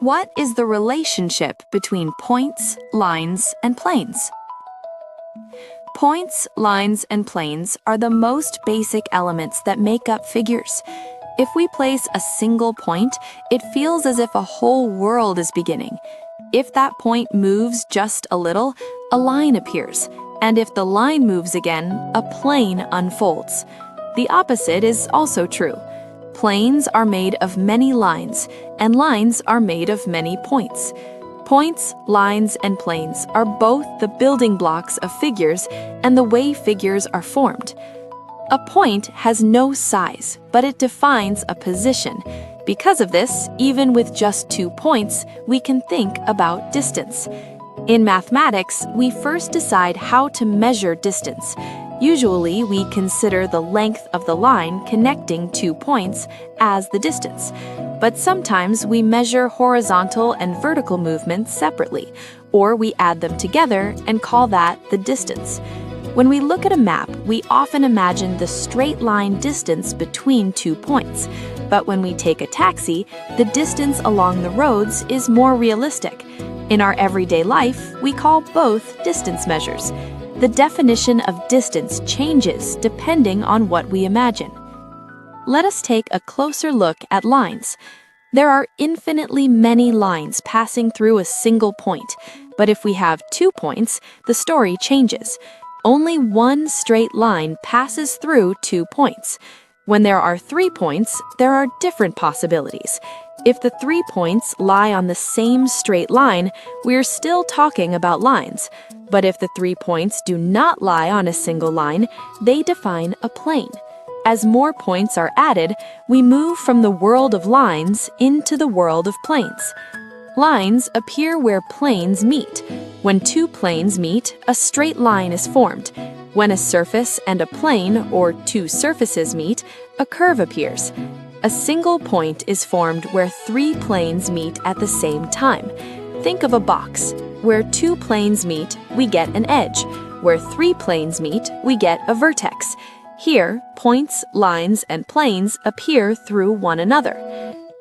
What is the relationship between points, lines, and planes? Points, lines, and planes are the most basic elements that make up figures. If we place a single point, it feels as if a whole world is beginning. If that point moves just a little, a line appears, and if the line moves again, a plane unfolds. The opposite is also true. Planes are made of many lines, and lines are made of many points. Points, lines, and planes are both the building blocks of figures and the way figures are formed. A point has no size, but it defines a position. Because of this, even with just 2 points, we can think about distance. In mathematics, we first decide how to measure distance. Usually, we consider the length of the line connecting 2 points as the distance. But sometimes we measure horizontal and vertical movements separately, or we add them together and call that the distance. When we look at a map, we often imagine the straight line distance between 2 points. But when we take a taxi, the distance along the roads is more realistic. In our everyday life, we call both distance measures. The definition of distance changes depending on what we imagine. Let us take a closer look at lines. There are infinitely many lines passing through a single point, but if we have 2 points, the story changes. Only one straight line passes through 2 points. When there are 3 points, there are different possibilities. If the 3 points lie on the same straight line, we're still talking about lines. But if the 3 points do not lie on a single line, they define a plane. As more points are added, we move from the world of lines into the world of planes. Lines appear where planes meet. When 2 planes meet, a straight line is formed. When a surface and a plane, or 2 surfaces meet, a curve appears. A single point is formed where 3 planes meet at the same time. Think of a box. Where 2 planes meet, we get an edge. Where 3 planes meet, we get a vertex. Here, points, lines, and planes appear through one another.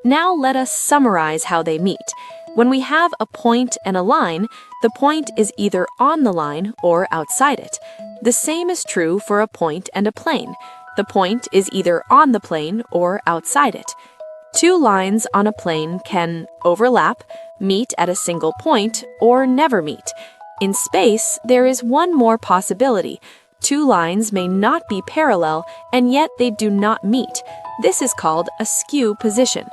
Now let us summarize how they meet. When we have a point and a line, the point is either on the line or outside it. The same is true for a point and a plane. The point is either on the plane or outside it. 2 lines on a plane can overlap, meet at a single point, or never meet. In space, there is one more possibility. 2 lines may not be parallel, and yet they do not meet. This is called a skew position.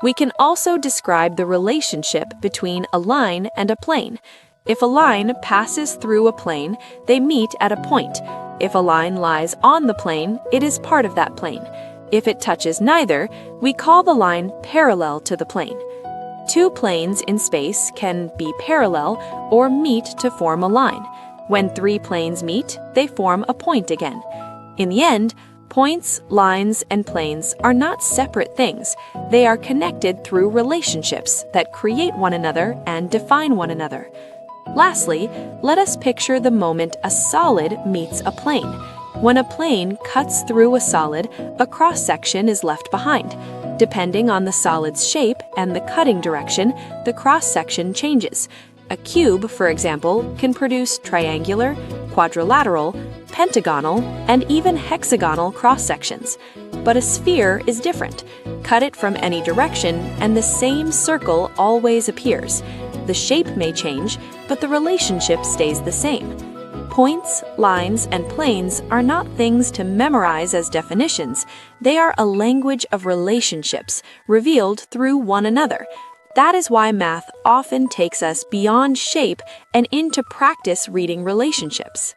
We can also describe the relationship between a line and a plane. If a line passes through a plane, they meet at a point. If a line lies on the plane, it is part of that plane. If it touches neither, we call the line parallel to the plane. 2 planes in space can be parallel or meet to form a line. When 3 planes meet, they form a point again. In the end, points, lines, and planes are not separate things. They are connected through relationships that create one another and define one another. Lastly, let us picture the moment a solid meets a plane. When a plane cuts through a solid, a cross-section is left behind. Depending on the solid's shape and the cutting direction, the cross-section changes. A cube, for example, can produce triangular, quadrilateral, pentagonal, and even hexagonal cross-sections. But a sphere is different. Cut it from any direction, and the same circle always appears. The shape may change, but the relationship stays the same. Points, lines, and planes are not things to memorize as definitions. They are a language of relationships, revealed through one another. That is why math often takes us beyond shape and into practice reading relationships.